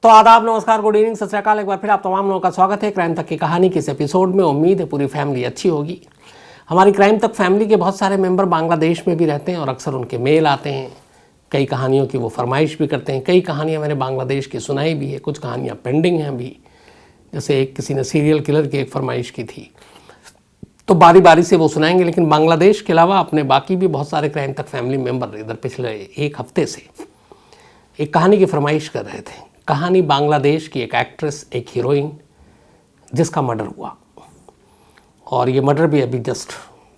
तो आदाब, नमस्कार, गुड इवनिंग, सत श्री अकाल। एक बार फिर आप तमाम लोगों का स्वागत है क्राइम तक की कहानी के इस एपिसोड में। उम्मीद है पूरी फैमिली अच्छी होगी। हमारी क्राइम तक फैमिली के बहुत सारे मेंबर बांग्लादेश में भी रहते हैं और अक्सर उनके मेल आते हैं। कई कहानियों की वो फरमाइश भी करते हैं। कई कहानियाँ मैंने बांग्लादेश की सुनाई भी है, कुछ कहानियाँ पेंडिंग हैं अभी। जैसे एक किसी ने सीरियल किलर की एक फरमाइश की थी, तो बारी बारी से वो सुनाएंगे। लेकिन बांग्लादेश के अलावा अपने बाकी भी बहुत सारे क्राइम तक फैमिली मेंबर इधर पिछले एक हफ्ते से एक कहानी की फरमाइश कर रहे थे। कहानी बांग्लादेश की एक एक्ट्रेस, एक हीरोइन जिसका मर्डर हुआ, और ये मर्डर भी अभी जस्ट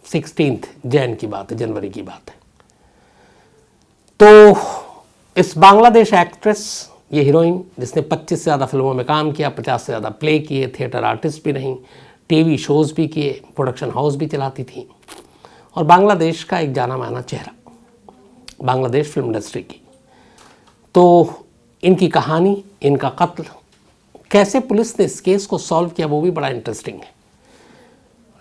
16 जैन की बात है, जनवरी की बात है। तो इस बांग्लादेश एक्ट्रेस, ये हीरोइन जिसने 25 से ज़्यादा फिल्मों में काम किया, 50 से ज़्यादा प्ले किए, थिएटर आर्टिस्ट भी रहीं, टीवी शोज़ भी किए, प्रोडक्शन हाउस भी चलाती थी, और बांग्लादेश का एक जाना माना चेहरा बांग्लादेश फिल्म इंडस्ट्री की। तो इनकी कहानी, इनका कत्ल, कैसे पुलिस ने इस केस को सॉल्व किया, वो भी बड़ा इंटरेस्टिंग है।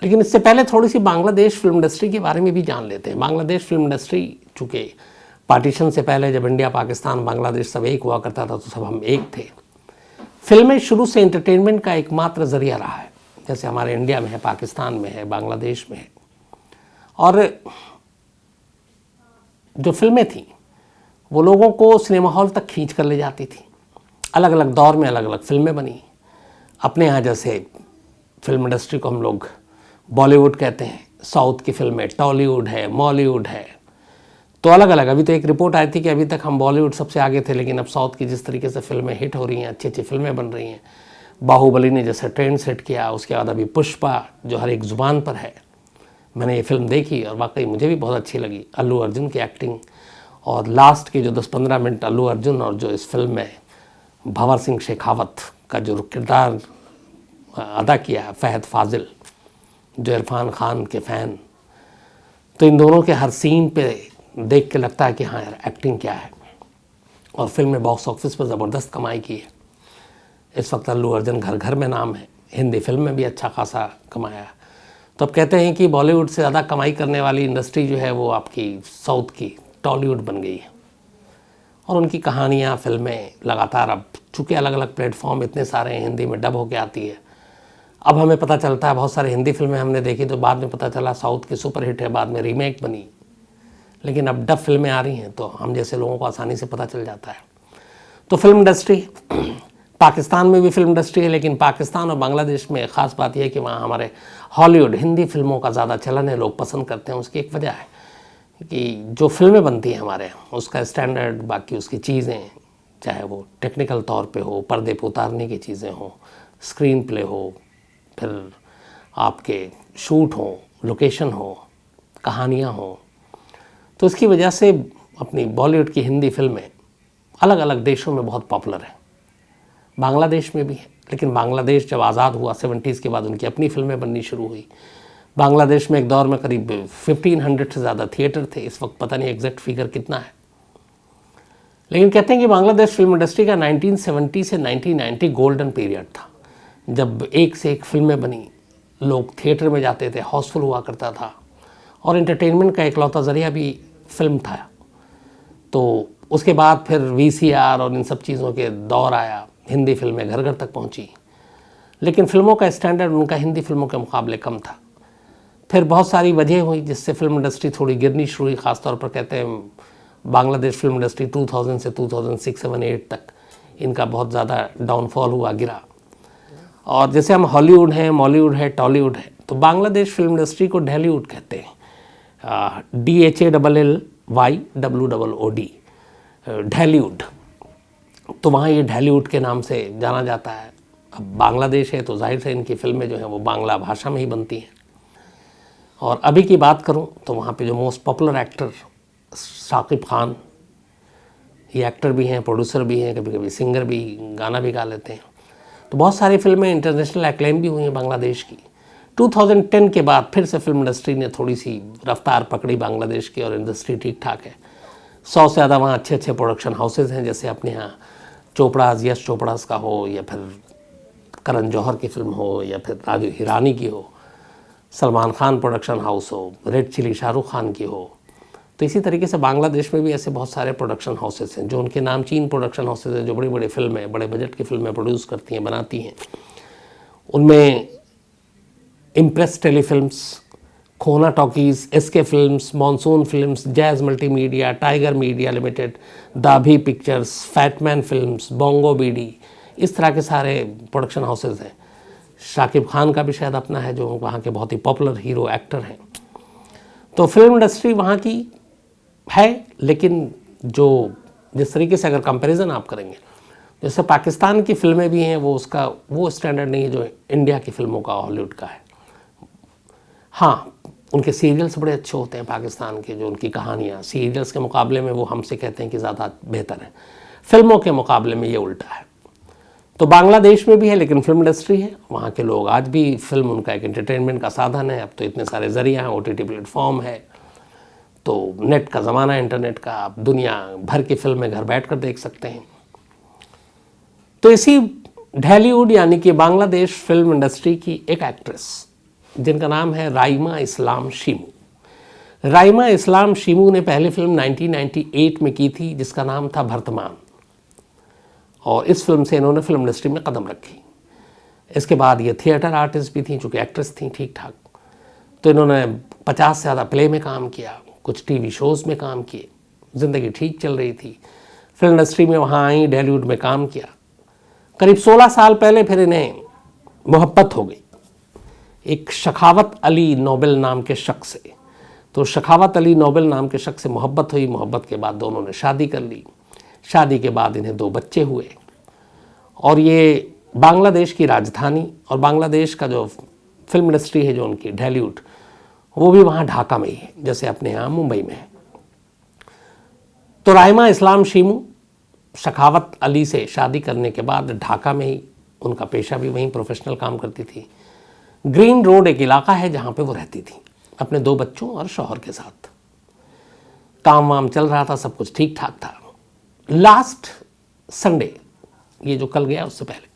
लेकिन इससे पहले थोड़ी सी बांग्लादेश फिल्म इंडस्ट्री के बारे में भी जान लेते हैं। बांग्लादेश फिल्म इंडस्ट्री, चूँकि पार्टीशन से पहले जब इंडिया, पाकिस्तान, बांग्लादेश सब एक हुआ करता था, तो सब हम एक थे। फिल्में शुरू से एंटरटेनमेंट का एकमात्र ज़रिया रहा है, जैसे हमारे इंडिया में है, पाकिस्तान में है, बांग्लादेश में है। और जो फिल्में थीं वो लोगों को सिनेमा हॉल तक खींच कर ले जाती थी। अलग अलग दौर में अलग अलग फिल्में बनी। अपने यहाँ जैसे फिल्म इंडस्ट्री को हम लोग बॉलीवुड कहते हैं, साउथ की फिल्में टॉलीवुड है, मॉलीवुड है, तो अलग अलग। अभी तो एक रिपोर्ट आई थी कि अभी तक हम बॉलीवुड सबसे आगे थे, लेकिन अब साउथ की जिस तरीके से फिल्में हिट हो रही हैं, अच्छी अच्छी फिल्में बन रही हैं, बाहुबली ने जैसे ट्रेंड सेट किया, उसके बाद अभी पुष्पा जो हर एक ज़ुबान पर है। मैंने ये फिल्म देखी और वाकई मुझे भी बहुत अच्छी लगी। अल्लू अर्जुन की एक्टिंग, और लास्ट के जो 10-15 मिनट अल्लू अर्जुन और जो इस फिल्म में भंवर सिंह शेखावत का जो किरदार अदा किया है, फहद फाजिल, जो इरफान खान के फ़ैन, तो इन दोनों के हर सीन पे देख के लगता है कि हाँ यार, एक्टिंग क्या है। और फिल्म ने बॉक्स ऑफिस पर ज़बरदस्त कमाई की है। इस वक्त अल्लू अर्जुन घर घर में नाम है, हिंदी फिल्म में भी अच्छा खासा कमाया। तो अब कहते हैं कि बॉलीवुड से ज़्यादा कमाई करने वाली इंडस्ट्री जो है वो आपकी साउथ की टॉलीवुड बन गई है। और उनकी कहानियाँ, फिल्में लगातार, अब चूँकि अलग अलग प्लेटफॉर्म इतने सारे हैं, हिंदी में डब होके आती है। अब हमें पता चलता है, बहुत सारी हिंदी फिल्में हमने देखी तो बाद में पता चला साउथ की सुपरहिट है, बाद में रीमेक बनी। लेकिन अब डब फिल्में आ रही हैं तो हम जैसे लोगों को आसानी से पता चल जाता है। तो फिल्म इंडस्ट्री, पाकिस्तान में भी फिल्म इंडस्ट्री है, लेकिन पाकिस्तान और बांग्लादेश में ख़ास बात यह है कि वहाँ हमारे हॉलीवुड, हिंदी फिल्मों का ज़्यादा चलन है, लोग पसंद करते हैं। उसकी एक वजह है कि जो फिल्में बनती हैं हमारे यहाँ, उसका स्टैंडर्ड, बाकी उसकी चीज़ें, चाहे वो टेक्निकल तौर पे हो, पर्दे पे उतारने की चीज़ें हों, स्क्रीन प्ले हो, फिर आपके शूट हो, लोकेशन हो, कहानियाँ हो, तो इसकी वजह से अपनी बॉलीवुड की हिंदी फिल्में अलग अलग देशों में बहुत पॉपुलर हैं। बांग्लादेश में भी है, लेकिन बांग्लादेश जब आज़ाद हुआ 70s के बाद, उनकी अपनी फिल्में बननी शुरू हुई। बांग्लादेश में एक दौर में करीब 1500 से ज़्यादा थिएटर थे। इस वक्त पता नहीं एग्जैक्ट फिगर कितना है, लेकिन कहते हैं कि बांग्लादेश फिल्म इंडस्ट्री का 1970 से 1990 गोल्डन पीरियड था, जब एक से एक फिल्में बनी, लोग थिएटर में जाते थे, हाउसफुल हुआ करता था, और एंटरटेनमेंट का इकलौता ज़रिया भी फिल्म था। तो उसके बाद फिर VCR और इन सब चीज़ों के दौर आया, हिंदी फिल्में घर घर तक पहुँची, लेकिन फिल्मों का स्टैंडर्ड उनका हिंदी फिल्मों के मुकाबले कम था। फिर बहुत सारी वजह हुई जिससे फिल्म इंडस्ट्री थोड़ी गिरनी शुरू हुई। ख़ासतौर पर कहते हैं बांग्लादेश फिल्म इंडस्ट्री 2000 से 2006, 7, 8 तक इनका बहुत ज़्यादा डाउनफॉल हुआ, गिरा। और जैसे हम हॉलीवुड हैं, मॉलीवुड है, टॉलीवुड है, तो बांग्लादेश फिल्म इंडस्ट्री को ढैलीवुड कहते हैं, DHALLYWOOD, ढैलीवुड। तो वहाँ ये ढैलीवुड के नाम से जाना जाता है। अब बांग्लादेश है तो जाहिर से इनकी फिल्में जो हैं वो बांग्ला भाषा में ही बनती हैं। और अभी की बात करूं तो वहाँ पे जो most popular actor Shakib Khan, ये एक्टर भी हैं, प्रोड्यूसर भी हैं, कभी कभी सिंगर भी, गाना भी गा लेते हैं। तो बहुत सारी फिल्में इंटरनेशनल एक्लेम भी हुई हैं बांग्लादेश की। 2010 के बाद फिर से फिल्म इंडस्ट्री ने थोड़ी सी रफ्तार पकड़ी बांग्लादेश की, और इंडस्ट्री ठीक ठाक है। 100 से ज़्यादा वहाँ अच्छे अच्छे प्रोडक्शन हाउसेज हैं, जैसे अपने यहाँ चोपड़ाज, यश चोपड़ाज का हो, या फिर करण जौहर की फिल्म हो, या फिर राजू हिरानी की हो, सलमान खान प्रोडक्शन हाउस हो, रेड चिली शाहरुख खान की हो, तो इसी तरीके से बांग्लादेश में भी ऐसे बहुत सारे प्रोडक्शन हाउसेस हैं जो उनके नामचीन प्रोडक्शन हाउसेस हैं, जो बड़ी बड़ी फिल्में, बड़े बजट की फिल्में प्रोड्यूस करती हैं, बनाती हैं। उनमें impress telefilms, Khona talkies, SK films, monsoon films, jazz multimedia, tiger media limited, Dabi pictures, fatman films, Bongo BD, इस तरह के सारे प्रोडक्शन हाउसेस हैं। शाकिब खान का भी शायद अपना है, जो वहाँ के बहुत ही पॉपुलर हीरो एक्टर हैं। तो फिल्म इंडस्ट्री वहाँ की है, लेकिन जो जिस तरीके से अगर कंपैरिजन आप करेंगे, जैसे पाकिस्तान की फिल्में भी हैं, वो स्टैंडर्ड नहीं है जो इंडिया की फिल्मों का, हॉलीवुड का है। हाँ, उनके सीरियल्स बड़े अच्छे होते हैं पाकिस्तान के, जो उनकी कहानियाँ सीरियल्स के मुकाबले में वो हमसे कहते हैं कि ज़्यादा बेहतर है, फिल्मों के मुकाबले में ये उल्टा है। तो बांग्लादेश में भी है, लेकिन फिल्म इंडस्ट्री है। वहाँ के लोग आज भी, फिल्म उनका एक एंटरटेनमेंट का साधन है। अब तो इतने सारे ज़रिया हैं, OTT प्लेटफॉर्म है, तो नेट का ज़माना है, इंटरनेट का, आप दुनिया भर की फिल्में घर बैठ कर देख सकते हैं। तो इसी ढालीवुड यानी कि बांग्लादेश फिल्म इंडस्ट्री की एक एक्ट्रेस जिनका नाम है राइमा इस्लाम शीमू। राइमा इस्लाम शीमू ने पहली फिल्म 1998 में की थी जिसका नाम था भर्तमान, और इस फिल्म से इन्होंने फिल्म इंडस्ट्री में कदम रखी। इसके बाद ये थिएटर आर्टिस्ट भी थी, चूँकि एक्ट्रेस थी ठीक ठाक, तो इन्होंने 50 से ज़्यादा प्ले में काम किया, कुछ टीवी शोज़ में काम किए, ज़िंदगी ठीक चल रही थी। फिल्म इंडस्ट्री में वहाँ आई, ढालीवुड में काम किया। करीब 16 साल पहले फिर इन्हें मोहब्बत हो गई एक शखावत अली नोबेल नाम के शख्स से। तो शखावत अली नोबेल नाम के शख्स से मोहब्बत हुई। मोहब्बत के बाद दोनों ने शादी कर ली। शादी के बाद इन्हें 2 बच्चे हुए, और ये बांग्लादेश की राजधानी और बांग्लादेश का जो फिल्म इंडस्ट्री है जो उनकी ढालीवुड, वो भी वहाँ ढाका में ही है, जैसे अपने यहाँ मुंबई में है। तो राइमा इस्लाम शीमू शखावत अली से शादी करने के बाद ढाका में ही, उनका पेशा भी वहीं प्रोफेशनल काम करती थी। ग्रीन रोड एक इलाका है जहाँ पे वो रहती थी अपने 2 बच्चों और शौहर के साथ। काम वाम चल रहा था, सब कुछ ठीक ठाक था। लास्ट संडे, ये जो कल गया उससे पहले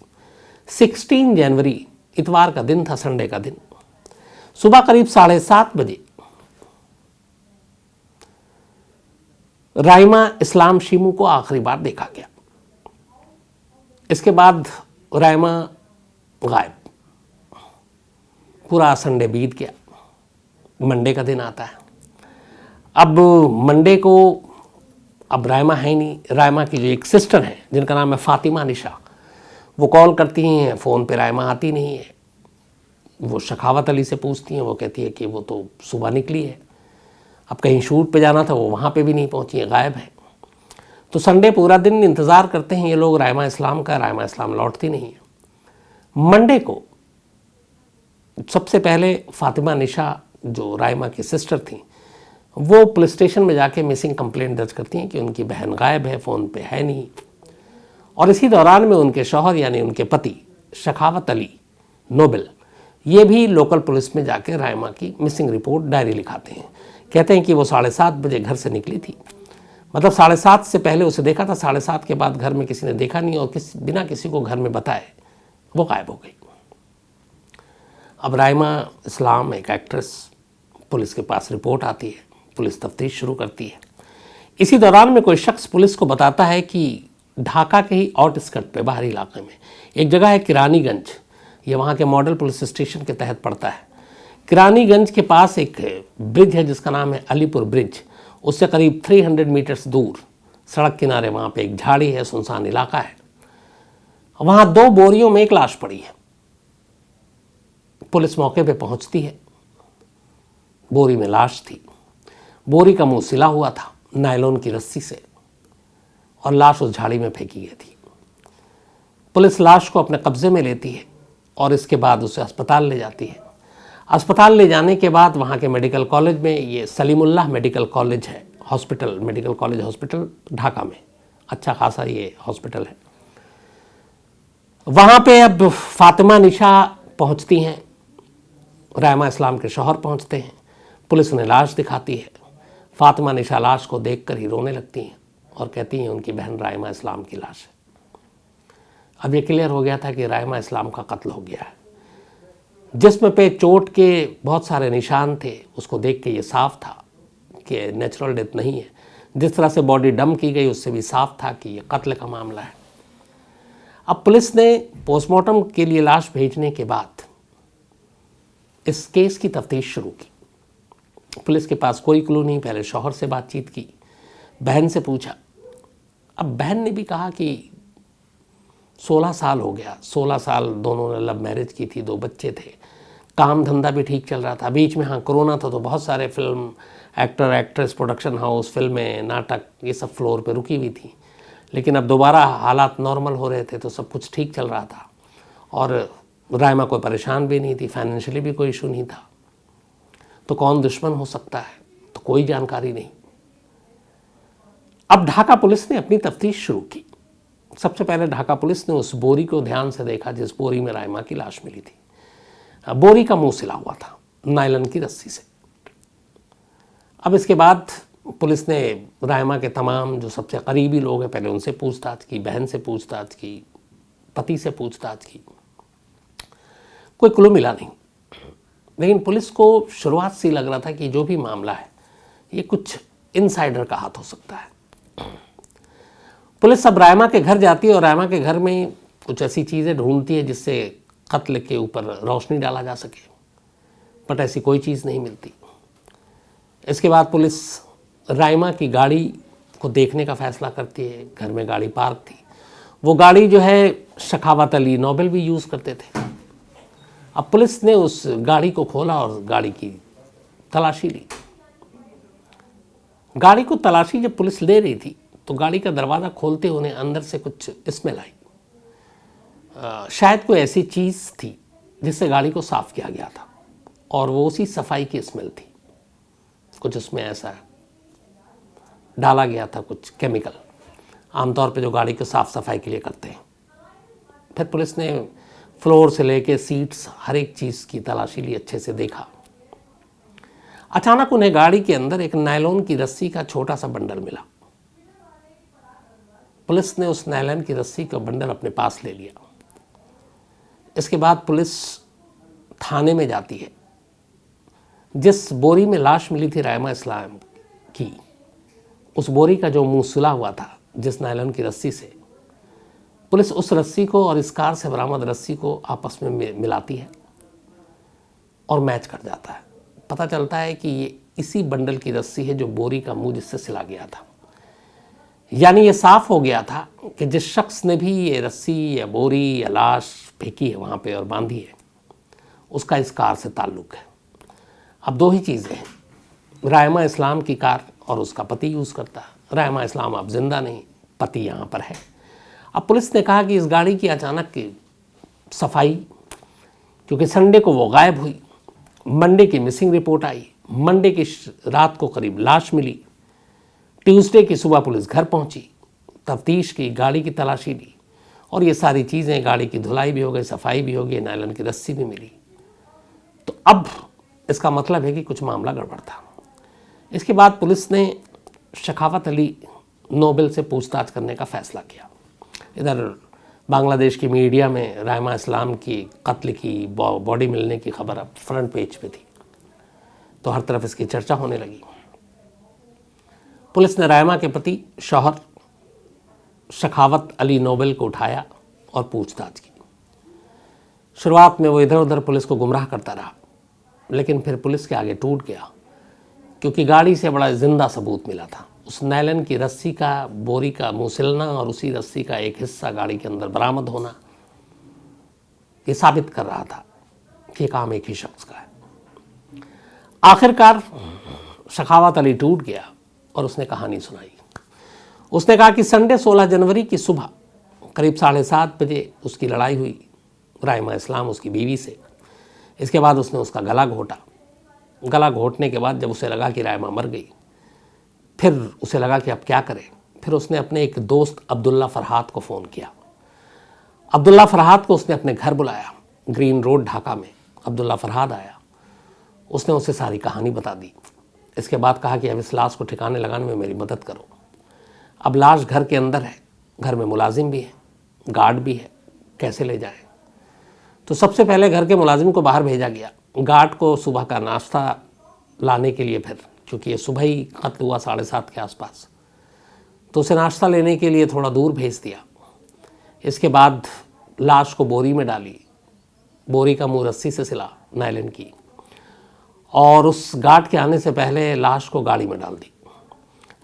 16 जनवरी, इतवार का दिन था, संडे का दिन, सुबह करीब 7:30 बजे राइमा इस्लाम शीमू को आखिरी बार देखा गया। इसके बाद राइमा गायब। पूरा संडे बीत गया, मंडे का दिन आता है। अब मंडे को, अब राइमा है नहीं। राइमा की जो एक सिस्टर है जिनका नाम है फातिमा निशा, वो कॉल करती हैं, फ़ोन पे राइमा आती नहीं है। वो शखावत अली से पूछती हैं, वो कहती है कि वो तो सुबह निकली है, अब कहीं शूट पे जाना था, वो वहाँ पे भी नहीं पहुँची है, गायब है। तो संडे पूरा दिन इंतज़ार करते हैं ये लोग राइमा इस्लाम का। राइमा इस्लाम लौटती नहीं है। मंडे को सबसे पहले फातिमा निशा, जो राइमा की सिस्टर थी, वो पुलिस स्टेशन में जाके मिसिंग कंप्लेंट दर्ज करती हैं कि उनकी बहन गायब है, फ़ोन पे है नहीं। और इसी दौरान में उनके शौहर यानी उनके पति शखावत अली नोबेल, ये भी लोकल पुलिस में जाके राइमा की मिसिंग रिपोर्ट डायरी लिखाते हैं। कहते हैं कि वो 7:30 बजे घर से निकली थी, मतलब 7:30 से पहले उसे देखा था, 7:30 के बाद घर में किसी ने देखा नहीं, और बिना किसी को घर में बताए वो गायब हो गई। अब राइमा इस्लाम एक एक्ट्रेस, पुलिस के पास रिपोर्ट आती है, पुलिस तफ्तीश शुरू करती है। इसी दौरान में कोई शख्स पुलिस को बताता है कि ढाका के ही आउटस्कर्ट पे, बाहरी इलाके में एक जगह है किरानीगंज, ये वहाँ के मॉडल पुलिस स्टेशन के तहत पड़ता है। किरानीगंज के पास एक ब्रिज है जिसका नाम है अलीपुर ब्रिज। उससे करीब 300 मीटर्स दूर सड़क किनारे वहाँ पे एक झाड़ी है, सुनसान इलाका है। वहाँ 2 बोरियों में एक लाश पड़ी है। पुलिस मौके पे पहुँचती है, बोरी में लाश थी। बोरी का मुंह सिला हुआ था नायलॉन की रस्सी से, और लाश उस झाड़ी में फेंकी गई थी। पुलिस लाश को अपने कब्जे में लेती है और इसके बाद उसे अस्पताल ले जाती है। अस्पताल ले जाने के बाद वहाँ के मेडिकल कॉलेज में, ये सलीमुल्लाह मेडिकल कॉलेज है, hospital, medical college hospital Dhaka में, अच्छा खासा ये हॉस्पिटल है। वहाँ पे अब फातिमा निशा पहुँचती हैं, राइमा इस्लाम के शौहर पहुँचते हैं, पुलिस उन्हें लाश दिखाती है। फातिमा निशा लाश को देखकर ही रोने लगती हैं और कहती हैं उनकी बहन राइमा इस्लाम की लाश है। अब ये क्लियर हो गया था कि राइमा इस्लाम का कत्ल हो गया है। जिस्म पे चोट के बहुत सारे निशान थे, उसको देख के ये साफ था कि नेचुरल डेथ नहीं है। जिस तरह से बॉडी डंप की गई उससे भी साफ था कि ये कत्ल का मामला है। अब पुलिस ने पोस्टमार्टम के लिए लाश भेजने के बाद इस केस की तफ्तीश शुरू की। पुलिस के पास कोई क्लू नहीं। पहले शौहर से बातचीत की, बहन से पूछा। अब बहन ने भी कहा कि 16 साल हो गया, 16 साल दोनों ने लव मैरिज की थी, 2 बच्चे थे, काम धंधा भी ठीक चल रहा था। बीच में हाँ कोरोना था तो बहुत सारे film actor actress, production house, फिल्में, नाटक, ये सब फ्लोर पे रुकी हुई थी। लेकिन अब दोबारा हालात नॉर्मल हो रहे थे तो सब कुछ ठीक चल रहा था और रायमा कोई परेशान भी नहीं थी, फाइनेंशियली भी कोई इशू नहीं था। तो कौन दुश्मन हो सकता है, तो कोई जानकारी नहीं। अब ढाका पुलिस ने अपनी तफ्तीश शुरू की। सबसे पहले ढाका पुलिस ने उस बोरी को ध्यान से देखा जिस बोरी में रायमा की लाश मिली थी। बोरी का मुंह सिला हुआ था नायलन की रस्सी से। अब इसके बाद पुलिस ने रायमा के तमाम जो सबसे करीबी लोग हैं पहले उनसे पूछताछ की, बहन से पूछताछ की, पति से पूछताछ की। कोई क्लू मिला नहीं। लेकिन पुलिस को शुरुआत से लग रहा था कि जो भी मामला है ये कुछ इनसाइडर का हाथ हो सकता है। पुलिस अब रायमा के घर जाती है और रायमा के घर में कुछ ऐसी चीज़ें ढूंढती है जिससे कत्ल के ऊपर रोशनी डाला जा सके, बट ऐसी कोई चीज़ नहीं मिलती। इसके बाद पुलिस रायमा की गाड़ी को देखने का फैसला करती है। घर में गाड़ी पार्क थी। वो गाड़ी जो है शखावत अली नोबेल भी यूज़ करते थे। अब पुलिस ने उस गाड़ी को खोला और गाड़ी की तलाशी ली। गाड़ी को तलाशी जब पुलिस ले रही थी तो गाड़ी का दरवाज़ा खोलते उन्हें अंदर से कुछ स्मेल आई। शायद कोई ऐसी चीज़ थी जिससे गाड़ी को साफ़ किया गया था और वो उसी सफाई की स्मेल थी। कुछ उसमें ऐसा डाला गया था, कुछ केमिकल, आमतौर पे जो गाड़ी को साफ़ सफाई के लिए करते हैं। फिर पुलिस ने फ्लोर से लेके सीट्स, हर एक चीज़ की तलाशी ली, अच्छे से देखा। अचानक उन्हें गाड़ी के अंदर एक नायलॉन की रस्सी का छोटा सा बंडल मिला। पुलिस ने उस नायलॉन की रस्सी का बंडल अपने पास ले लिया। इसके बाद पुलिस थाने में जाती है। जिस बोरी में लाश मिली थी रायमा इस्लाम की, उस बोरी का जो मुंह सिला हुआ था जिस नायलॉन की रस्सी से, पुलिस उस रस्सी को और इस कार से बरामद रस्सी को आपस में मिलाती है और मैच कर जाता है। पता चलता है कि ये इसी बंडल की रस्सी है जो बोरी का मुंह जिससे सिला गया था। यानी ये साफ हो गया था कि जिस शख्स ने भी ये रस्सी या बोरी या लाश फेंकी है वहाँ पे और बांधी है, उसका इस कार से ताल्लुक़ है। अब 2 ही चीज़ें हैं, रायमा इस्लाम की कार और उसका पति यूज़ करता है। रायमा इस्लाम अब जिंदा नहीं, पति यहाँ पर है। अब पुलिस ने कहा कि इस गाड़ी की अचानक की सफाई, क्योंकि संडे को वो गायब हुई, मंडे की मिसिंग रिपोर्ट आई, मंडे की रात को करीब लाश मिली, ट्यूसडे की सुबह पुलिस घर पहुंची, तफ्तीश की, गाड़ी की तलाशी ली और ये सारी चीज़ें, गाड़ी की धुलाई भी हो गई, सफाई भी हो गई, नायलॉन की रस्सी भी मिली। तो अब इसका मतलब है कि कुछ मामला गड़बड़ था। इसके बाद पुलिस ने शखावत अली नोबेल से पूछताछ करने का फैसला किया। इधर बांग्लादेश की मीडिया में रायमा इस्लाम की कत्ल की बॉडी मिलने की खबर अब फ्रंट पेज पे थी, तो हर तरफ इसकी चर्चा होने लगी। पुलिस ने रायमा के पति शौहर शखावत अली नोबेल को उठाया और पूछताछ की। शुरुआत में वो इधर उधर पुलिस को गुमराह करता रहा, लेकिन फिर पुलिस के आगे टूट गया क्योंकि गाड़ी से बड़ा जिंदा सबूत मिला था। उस नायलॉन की रस्सी का बोरी का मुंह सिलना और उसी रस्सी का एक हिस्सा गाड़ी के अंदर बरामद होना, ये साबित कर रहा था कि ये काम एक ही शख्स का है। आखिरकार शखावत अली टूट गया और उसने कहानी सुनाई। उसने कहा कि संडे 16 जनवरी की सुबह करीब 7:30 बजे उसकी लड़ाई हुई रायमा इस्लाम, उसकी बीवी से। इसके बाद उसने उसका गला घोटा। गला घोटने के बाद जब उसे लगा कि रायमा मर गई, फिर उसे लगा कि अब क्या करे। फिर उसने अपने एक दोस्त अब्दुल्ला फरहाद को फ़ोन किया। अब्दुल्ला फरहाद को उसने अपने घर बुलाया, ग्रीन रोड ढाका में। अब्दुल्ला फरहाद आया, उसने उसे सारी कहानी बता दी। इसके बाद कहा कि अब इस लाश को ठिकाने लगाने में मेरी मदद करो। अब लाश घर के अंदर है, घर में मुलाजिम भी है, गार्ड भी है, कैसे ले जाएं? तो सबसे पहले घर के मुलाजिम को बाहर भेजा गया। गार्ड को सुबह का नाश्ता लाने के लिए फिर क्योंकि ये सुबह ही कत्ल हुआ 7:30 के आसपास। तो उसे नाश्ता लेने के लिए थोड़ा दूर भेज दिया। इसके बाद लाश को बोरी में डाली, बोरी का मुंह रस्सी से सिला नायलन की, और उस गार्ड के आने से पहले लाश को गाड़ी में डाल दी।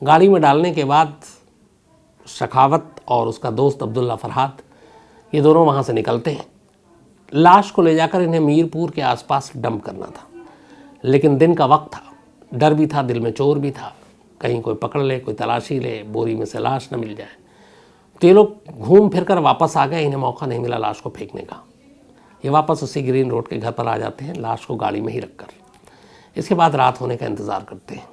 गाड़ी में डालने के बाद शखावत और उसका दोस्त अब्दुल्ला फरहाद, ये दोनों वहाँ से निकलते हैं। लाश को ले जाकर इन्हें मीरपुर के आसपास डंप करना था, लेकिन दिन का वक्त था, डर भी था, दिल में चोर भी था, कहीं कोई पकड़ ले, कोई तलाशी ले, बोरी में से लाश न मिल जाए। तो ये लोग घूम फिर कर वापस आ गए, इन्हें मौका नहीं मिला लाश को फेंकने का। ये वापस उसी ग्रीन रोड के घर पर आ जाते हैं, लाश को गाड़ी में ही रखकर। इसके बाद रात होने का इंतज़ार करते हैं।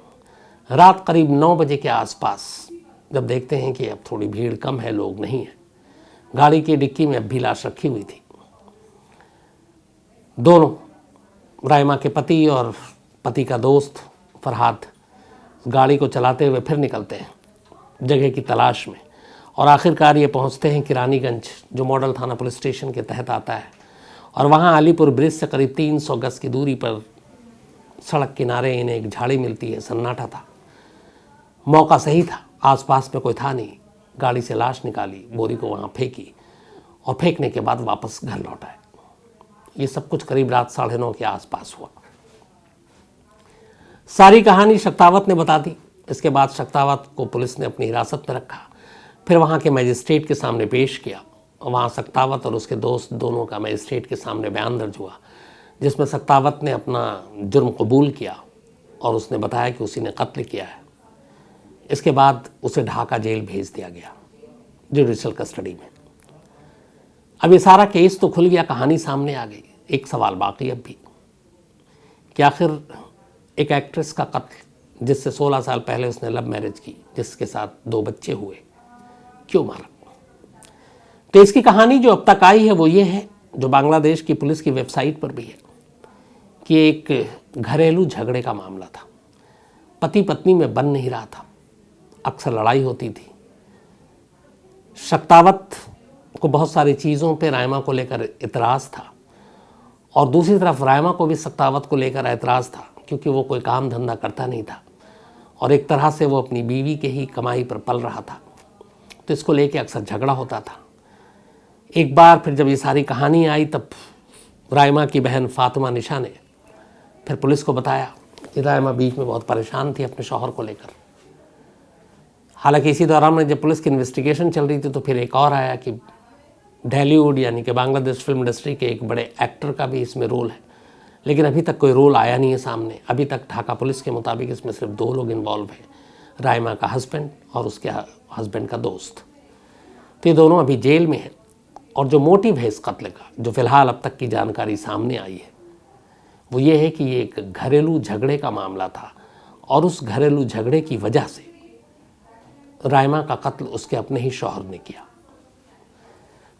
रात करीब 9 बजे के आसपास जब देखते हैं कि अब थोड़ी भीड़ कम है, लोग नहीं है, गाड़ी की डिक्की में अब भी लाश रखी हुई थी। दोनों, राइमा के पति और पति का दोस्त फरहाद, गाड़ी को चलाते हुए फिर निकलते हैं जगह की तलाश में, और आखिरकार ये पहुंचते हैं किरानीगंज, जो मॉडल थाना पुलिस स्टेशन के तहत आता है। और वहाँ अलीपुर ब्रिज से करीब 300 गज की दूरी पर सड़क किनारे इन्हें एक झाड़ी मिलती है। सन्नाटा था, मौका सही था, आसपास में कोई था नहीं। गाड़ी से लाश निकाली, बोरी को वहाँ फेंकी, और फेंकने के बाद वापस घर लौट आए। ये सब कुछ करीब रात 9:30 के आसपास हुआ। सारी कहानी शक्तावत ने बता दी। इसके बाद शक्तावत को पुलिस ने अपनी हिरासत में रखा, फिर वहाँ के मजिस्ट्रेट के सामने पेश किया। वहाँ शक्तावत और उसके दोस्त दोनों का मजिस्ट्रेट के सामने बयान दर्ज हुआ, जिसमें शक्तावत ने अपना जुर्म कबूल किया और उसने बताया कि उसी ने कत्ल किया है। इसके बाद उसे ढाका जेल भेज दिया गया जुडिशल कस्टडी में। अब ये सारा केस तो खुल गया, कहानी सामने आ गई। एक सवाल बाकी अब भी कि आखिर एक एक्ट्रेस का कत्ल, जिससे 16 साल पहले उसने लव मैरिज की, जिसके साथ 2 बच्चे हुए, क्यों मारा? तो इसकी कहानी जो अब तक आई है वो ये है, जो बांग्लादेश की पुलिस की वेबसाइट पर भी है, कि एक घरेलू झगड़े का मामला था। पति पत्नी में बन नहीं रहा था, अक्सर लड़ाई होती थी। शक्तावत को बहुत सारी चीज़ों पे राइमा को लेकर इतराज़ था, और दूसरी तरफ राइमा को भी शक्तावत को लेकर एतराज़ था, क्योंकि वो कोई काम धंधा करता नहीं था और एक तरह से वो अपनी बीवी के ही कमाई पर पल रहा था। तो इसको लेके अक्सर झगड़ा होता था। एक बार फिर जब ये सारी कहानी आई, तब राइमा की बहन फातिमा निशा ने फिर पुलिस को बताया कि राइमा बीच में बहुत परेशान थी अपने शौहर को लेकर। हालांकि इसी दौरान में जब पुलिस की इन्वेस्टिगेशन चल रही थी, तो फिर एक और आया कि ढालीवुड यानी कि बांग्लादेश फिल्म इंडस्ट्री के एक बड़े एक्टर का भी इसमें रोल है, लेकिन अभी तक कोई रोल आया नहीं है सामने। अभी तक ढाका पुलिस के मुताबिक इसमें सिर्फ 2 लोग इन्वॉल्व हैं, राइमा का हस्बैंड और उसके हस्बैंड का दोस्त। तो ये दोनों अभी जेल में हैं। और जो मोटिव है इस कत्ल का, जो फिलहाल अब तक की जानकारी सामने आई है, वो ये है कि ये एक घरेलू झगड़े का मामला था, और उस घरेलू झगड़े की वजह से राइमा का कत्ल उसके अपने ही शौहर ने किया।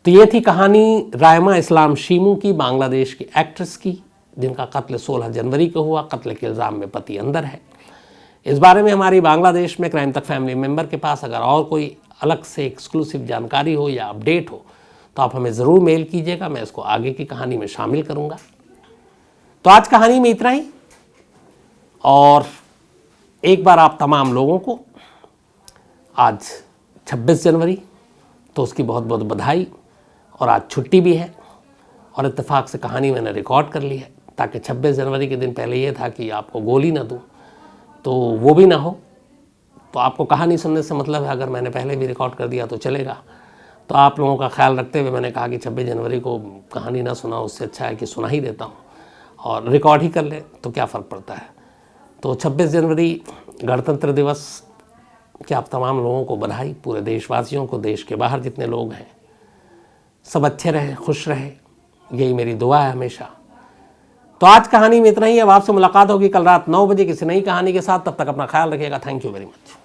तो ये थी कहानी राइमा इस्लाम शीमू की, बांग्लादेश की एक्ट्रेस की, जिनका कत्ल 16 जनवरी को हुआ। कत्ल के इल्ज़ाम में पति अंदर है। इस बारे में हमारी बांग्लादेश में क्राइम तक फैमिली मेंबर के पास अगर और कोई अलग से एक्सक्लूसिव जानकारी हो या अपडेट हो, तो आप हमें ज़रूर मेल कीजिएगा, मैं इसको आगे की कहानी में शामिल करूँगा। तो आज कहानी में इतना ही, और एक बार आप तमाम लोगों को आज 26 जनवरी, तो उसकी बहुत बहुत बधाई। और आज छुट्टी भी है, और इत्तेफाक से कहानी मैंने रिकॉर्ड कर ली है, ताकि 26 जनवरी के दिन पहले ये था कि आपको गोली ना दूं, तो वो भी ना हो। तो आपको कहानी सुनने से मतलब है, अगर मैंने पहले भी रिकॉर्ड कर दिया तो चलेगा। तो आप लोगों का ख्याल रखते हुए मैंने कहा कि 26 जनवरी को कहानी ना सुना, उससे अच्छा है कि सुना ही देता हूँ, और रिकॉर्ड ही कर ले तो क्या फ़र्क पड़ता है। तो 26 जनवरी गणतंत्र दिवस कि आप तमाम लोगों को बधाई, पूरे देशवासियों को, देश के बाहर जितने लोग हैं, सब अच्छे रहें, खुश रहें, यही मेरी दुआ है हमेशा। तो आज कहानी में इतना ही। अब आपसे मुलाकात होगी कल रात 9 बजे किसी नई कहानी के साथ। तब तक अपना ख्याल रखिएगा। Thank you very much.